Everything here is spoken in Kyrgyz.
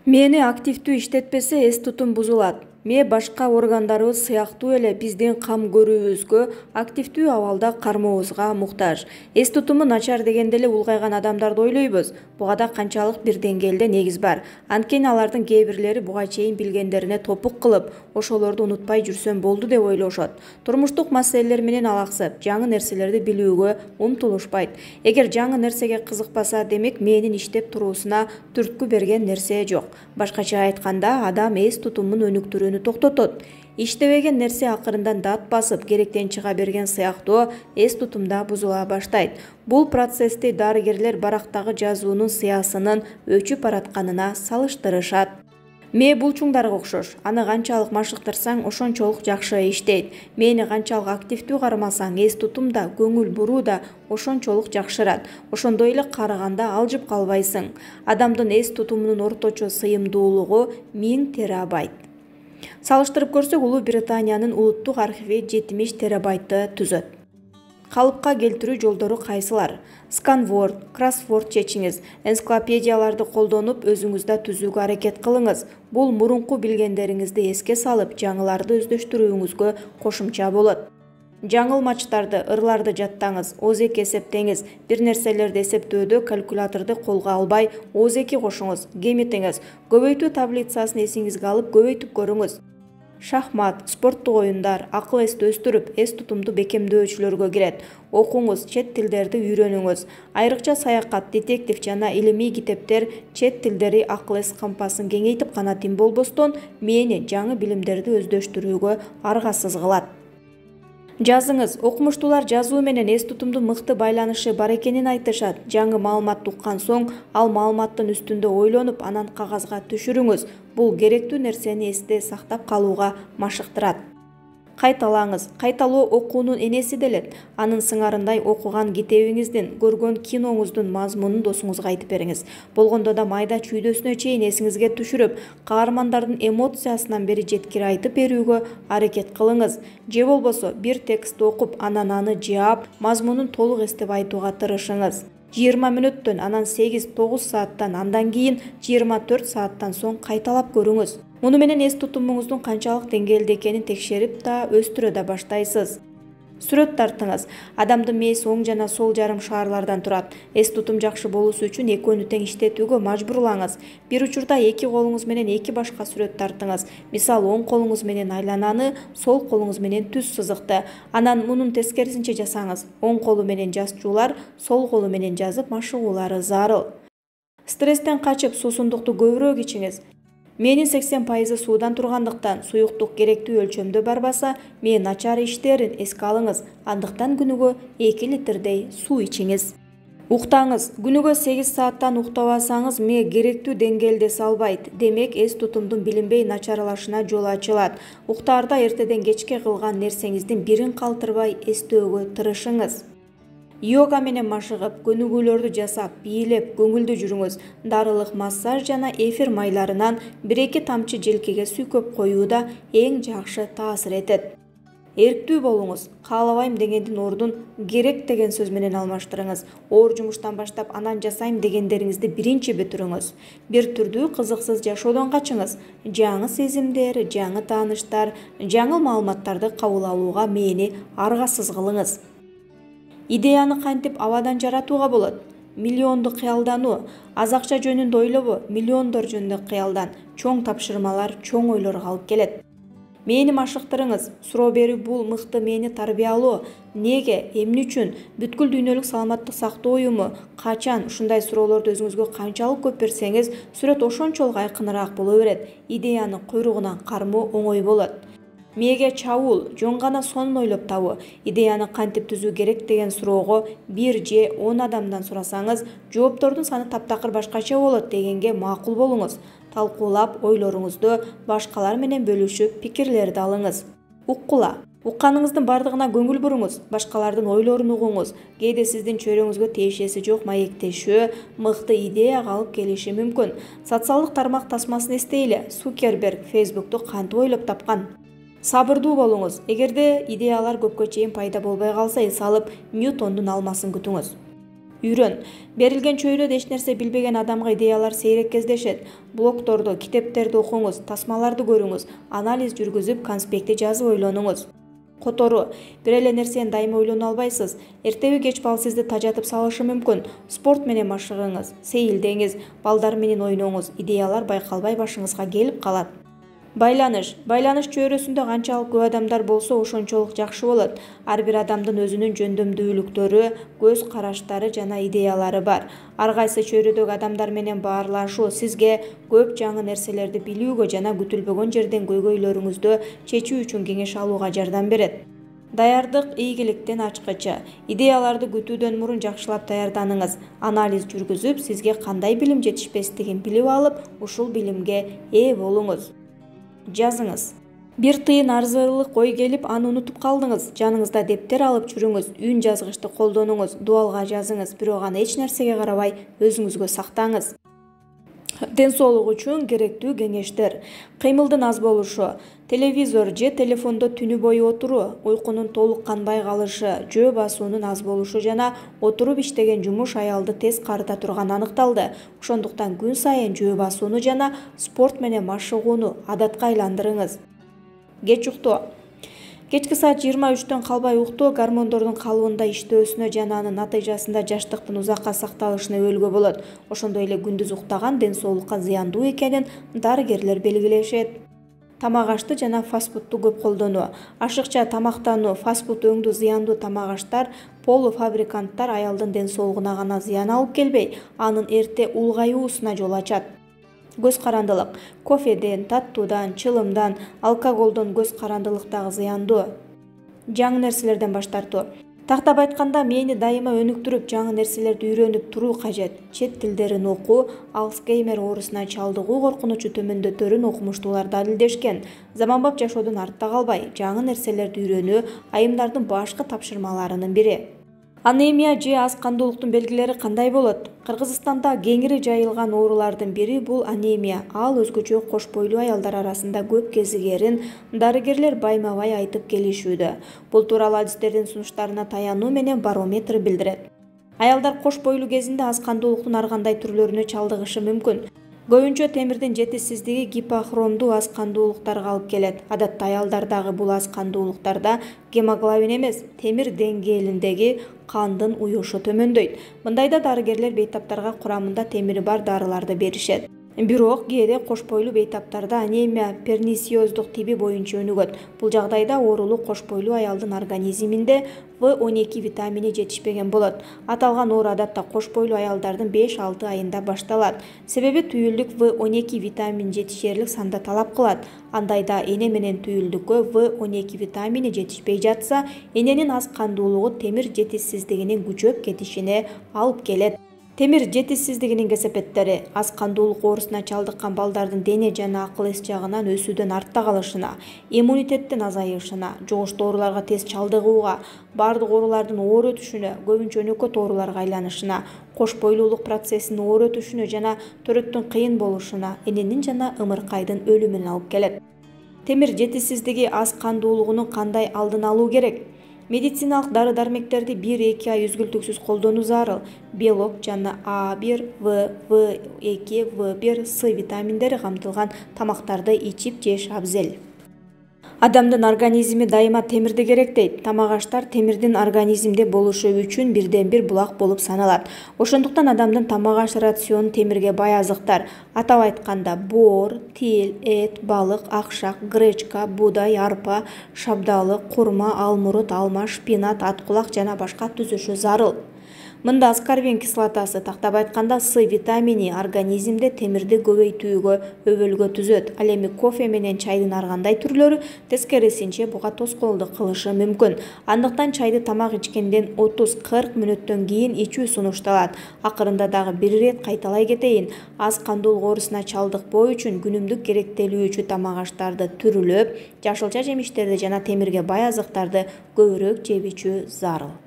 Мени активдүү иштетпесе эс тутум бузулат. Ме башка органдарыбыз сыяктуу эле биздин кам көрүүбүзгө, активдүү абалда кармообузга муктаж. Эс тутуму начар дегенде эле улгайган адамдарды ойлойбуз. Буга да канчалык бир деңгээлде негиз бар. Анткени алардын кээ бирлери буга чейин билгендерине топук кылып, ошолорду унутпай жүрсөм болду деп ойлошот. Турмуштук маселелер менен алаксып, жаңы нерселерди билүүгө умтулушпайт. Эгер жаңы нерсеге кызыкпаса, демек менин иштеп туруусуна түрткү берген нерсе жок. Башкача айтканда, адам эс тутумун өнүктүрүүнү токтотот. Иштебеген нерсе акырындан дат басып, керектен чыга берген сыяктуу эс тутумда бузула баштайт. Бул процессти дарыгерлер барактагы жазуунун сыясынын өчүп баратканына салыштырышат. Ме булчуңдарга окшош. Аны канчалык машыктырсаң, ошончолук жакшы иштейт. Мени канчалык активдүү кармасаң, эс тутум да, көңүл буруу да ошончолук жакшырат. Ошондой эле карыганда алжып калбайсың. Адамдын эс тутумунун орточо сыйымдуулугу 1000 терабайт. Салыштырып көрсөк, Улуу Британиянын улуттук архиви 70 терабайтты түзөт. Калыпка келтирүү жолдору кайсылар? Сканворд, кроссворд чечиңиз, энциклопедияларды колдонуп өзүңүздө түзүүгө аракет кылыңыз. Бул мурунку билгендериңизди эске салып, жаңыларды өздөштүрүүңүзгө кошумча болот. Жаңылмачтарды, ырларды жаттаңыз, ОЗ2 эсептеңиз. Бир нерселерди эсептөөдө калькуляторду колго албай, ОЗ2 кошуңуз, кемитиңиз. Көбөйтүү таблицасын эсиңизге алып көбөйтүп көрүңүз. Шахмат, спорттук оюндар, акыл эсти өстүрүп, эс тутумду бекемдөөчүлөргө кирет. Окуңуз, чет тилдерди үйрөнүңүз. Айрыкча саякат, детектив жана илимий китептер чет тилдери акыл эс кампасын кеңейтип гана тим болбостон, мени жаңы билимдерди өздөштүрүүгө аргасыз кылат. Жазыңыз. Окумуштуулар жазуу менен эс тутумдун мыкты байланышы бар экенин айтышат. Жаңы маалыматты уккан соң, ал маалыматтын үстүндө ойлонуп, анан кагазга түшүрүңүз. Бул керектүү нерсени эсте сактап калууга машыктырат. Кайталаңыз. Кайталоо окуунун энеси делет. Анын сыңарындай окуган китебиңиздин, көргөн киноңуздун мазмунун досуңузга айтып бериңиз. Болгондо да майда чүйдөсүнө чейин эсиңизге түшүрүп, каармандардын эмоциясынан бери жеткире айтып берүүгө аракет кылыңыз. Же болбосо бир текстти окуп, анан аны жаап, мазмунун толук эстеп айтууга тырышыңыз. 20 мүнөттөн, анан 8-9 сааттан, андан кийин 24 сааттан соң кайталап көрүңүз. Муну менен эс тутумуңуздун канчалык деңгээлде экенин текшерип өстүрө да баштайсыз. Сүрөт тартыңыз. Адамдын мээси оң жана сол жарым шаарлардан турат. Эс тутум жакшы болуусу үчүн экөөнү тең иштетүүгө мажбурлаңыз. Бир учурда эки колуңуз менен эки башка сүрөт тартыңыз. Мисалы, оң колуңуз менен айлананы, сол колуңуз менен түз сызыкты. Анан мунун тескерисинче жасаңыз. Оң колу менен жазчулар, сол колу менен жазып машыгуулары зарыл. Стресстен качып, суусундукту көбүрөөк ичиңиз. Менин 80% суудан тургандыктан, суюктук керектүү өлчөмдө барбаса, мен начар иштерин эске алыңыз. Андыктан күнүгө 2 литрдей суу ичиңиз. Уктаңыз. Күнүгө 8 сааттан уктабасаңыз, ме керектүү деңгээлде салбайт. Демек, эс тутумдун билинбей начарлашына жол ачылат. Уктаарда эртеден кечке кылган нерсеңиздин бирин калтырбай эстөөгө тырышыңыз. Йога менен машыгып, көнүгүүлөрдү жасап, бийлеп, көңүлдүү жүрүңүз. Дарылык массаж жана эфир майларынан 1-2 тамчы желкеге сүйкөп коюу да эң жакшы таасир этет. Эрктүү болуңуз. Каалабайм дегендин ордун керек деген сөз менен алмаштырыңыз. Оор жумуштан баштап, анан жасайм дегендериңизди биринчи бүтүрүңүз. Бир түрдүү кызыксыз жашоодон качыңыз. Жаңы сезимдер, жаңы тааныштар, жаңы маалыматтарды кабыл алууга мээни аргасыз кылыңыз. Идеяны кантип абадан жаратууга болот? Миллионду кыялдануу. Аз акча жөнүндө ойлобо, миллиондор жөнүндө кыялдан. Чоң тапшырмалар чоң ойлорго алып келет. Мени машыктырыңыз. Суроо берүү бул мыкты мени тарбиялоо. Неге, эмне үчүн, бүткүл дүйнөлүк саламаттык сактоо уюму, качан? Ушундай суроолорду өзүңүзгө канчалык көп берсеңиз, сүрөт ошончолук айкыныраак боло берет. Идеяны куйругунан кармоо оңой болот. Мээге чабуул, жөн гана сонун ойлоп табуу. Идеяны кантип түзүү керек деген суроого 1 же 10 адамдан сурасаңыз, жооптордун саны таптакыр башкача болот дегенге макул болуңуз. Талкуулап, ойлоруңузду башкалар менен бөлүшүп, пикирлерди алыңыз. Уккула. Укканыңыздын бардыгына көңүл буруңуз, башкалардын ойлорун угуңуз. Кээде сиздин чөйрөңүзгө тиешеси жок маектешөө мыкты идеяга алып келиши мүмкүн. Социалдык тармак тасмасын эстейли. Цукерберг Facebook'ту кантип ойлоп тапкан? Сабырдуу болуңуз. Эгерде идеялар көпкө чейин пайда болбой калса, эс алып, Ньютондун алмасын күтүңүз. Үйрөн. Берилген чөйрөдө эч нерсе билбеген адамга идеялар сейрек кездешет. Блогторду, китептерди окуңуз, тасмаларды көрүңүз, анализ жүргүзүп, конспекти жазып ойлонуңуз. Которуу. Бир эле нерсени дайыма ойлоно албайсыз. Эртеби кеч бал сизди тажатып салышы мүмкүн. Спорт менен машыгыңыз, сейилдеңиз, балдар менен ойноңуз. Идеялар байкалбай башыңызга келип калат. Байланыш. Байланыш чөйрөсүндө канчалык көп адамдар болсо, ошончолук жакшы болот. Ар бир адамдын өзүнүн жөндөмдүүлүктөрү, көз караштары жана идеялары бар. Ар кайсы чөйрөдөгү адамдар менен баарлашуу сизге көп жаңы нерселерди билүүгө жана күтүлбөгөн жерден көйгөйлөрүңүздү чечүү үчүн кеңеш алууга жардам берет. Даярдык ийгиликтин ачкычы. Идеяларды күтүүдөн мурун жакшылап даярданыңыз. Анализ жүргүзүп, сизге кандай билим жетишпестигин билип алып, ушул билимге ээ болуңуз. Жазыңыз. Бир тыйын арзырлык ой келип, аны унутуп калдыңыз. Жаныңызда дептер алып жүрүңүз, үн жазгычты колдонуңуз, дуалга жазыңыз, бирок аны эч нерсеге карабай өзүңүзгө сактаңыз. Ден соолук үчүн керектүү кеңештер. Кыймылдын аз болушу, телевизор же телефондо түнү бою отуруу, уйкунун толук канбай калышы, жөө басуунун аз болушу жана отуруп иштеген жумуш аялды тез карыта турганы аныкталды. Ошондуктан күн сайын жөө басууну жана спорт менен машыгууну адатка айландырыңыз. Кеч уктоо. Кечки саат 23-төн калбай уктоо гормондордун калыбында иштөөсүнө жана анын натыйжасында жаштыктын узакка сакталышына өбөлгө болот. Ошондой эле күндүз уктаган ден соолукка зыяндуу экенин дарыгерлер белгилешет. Тамак ашты жана фастфудту көп колдонуу. Ашыкча тамактануу, фастфуд өңдүү зыяндуу тамак аштар, полуфабриканттар аялдын ден соолугуна гана зыян алып келбей, анын эрте улгаюусуна жол ачат. Көз карандылык. Кофеден, таттуудан, чылымдан, алкоголдон көз карандылык дагы зыяндуу. Жаңы нерселерден баш тартуу. Тактап айтканда, мээни дайыма өнүктүрүп, жаңы нерселерди үйрөнүп туруу кажет. Чет тилдерин окуу, Альцгеймер оорусуна чалдыгуу коркунучу төмөндөтөрүн окумуштуулар далилдешкен. Заманбап жашоодон артта калбай, жаңы нерселерди үйрөнүү айымдардын башкы тапшырмаларынын бири. Анемия же аз кандуулуктун белгилери кандай болот? Кыргызстанда кеңири жайылган оорулардын бири бул анемия. Ал өзгөчө кош бойлуу аялдар арасында көп кезигерин дарыгерлер байма-бай айтып келишүүдө. Бул тууралуу адистердин сунуштарына таянуу менен барометр билдирет. Аялдар кош бойлуу кезинде аз кандуулуктун ар кандай түрлөрүнө чалдыгышы мүмкүн. Көбүнчө темирдин жетишсиздиги гипохромдуу аз кандуулуктарга алып келет. Адатта аялдардагы бул аз кандуулуктарда гемоглобин эмес, темир деңгээлиндеги кандын уюшу төмөндөйт. Мындайда дарыгерлер бейтаптарга курамында темири бар дарыларды беришет. Бирок кээде кош бойлуу бейтаптарда анемия пернисиоздук тиби боюнча өнүгөт. Бул жагдайда оорулуу кош бойлуу аялдын организминде В12 витамини жетишпеген болот. Аталган оору адатта кош бойлуу аялдардын 5-6 айында башталат. Себеби түйүлдүк В12 витамин жетишээрлик санда талап кылат. Андайда эне менен түйүлдүккө В12 витамини жетишпей жатса, эненин аз кандуулугу темир жетишсиздигинин күчөп кетишине алып келет. Темир жетишсиздигинин кесепеттери аз кандуулук оорусуна чалдыккан балдардын дене жана акыл-эс жагынан өсүүдөн артта калышына, иммунитеттин азайышына, жугуштуу ооруларга тез чалдыгууга, бардык оорулардын оор өтүшүнө, көбүнчө өнөкөт ооруларга айланышына, кош бойлуулук процессинин оор өтүшүнө жана төрөттүн кыйын болушуна, эненин жана ымыркайдын өлүмүнө алып келет. Темир жетишсиздиги аз кандуулугунун кандай алдын алуу керек? Медициналык дары-дармектерди 1-2 ай үзгүлтүксүз колдонуу зарыл. Белок жана А1, В, В2, В1, С витаминдери камтылган тамактарды ичип жеш абзел. Адамдын организми дайыма темирди керектейт. Тамак аштар темирдин организмде болушу үчүн бирден-бир булак болуп саналат. Ошондуктан адамдын тамак аш рациону темирге бай азыктар. Атап айтканда, боор, тил, эт, балык, акшак, гречка, буудай, арпа, шабдалы, курма, алмурут, алма, шпинат, аткулак жана башка түзүшү зарыл. Мында аскорбин кислотасы, тактап айтканда С витамини организмде темирди көбөйтүүгө өбөлгө түзөт. Ал эми кофе менен чайдын ар кандай түрлөрү тескерисинче буга тоскоолдук кылышы мүмкүн. Андыктан чайды тамак ичкенден 30-40 мүнөттөн кийин ичүү сунушталат. Акырында дагы бир ирет кайталай кетейин. Аз кандуулук оорусуна чалдыкпоо үчүн күнүмдүк керектелүүчү тамак аштарды түрүлөп, жашылча жемиштерди жана темирге бай азыктарды көбүрөөк жеп ичүү зарыл.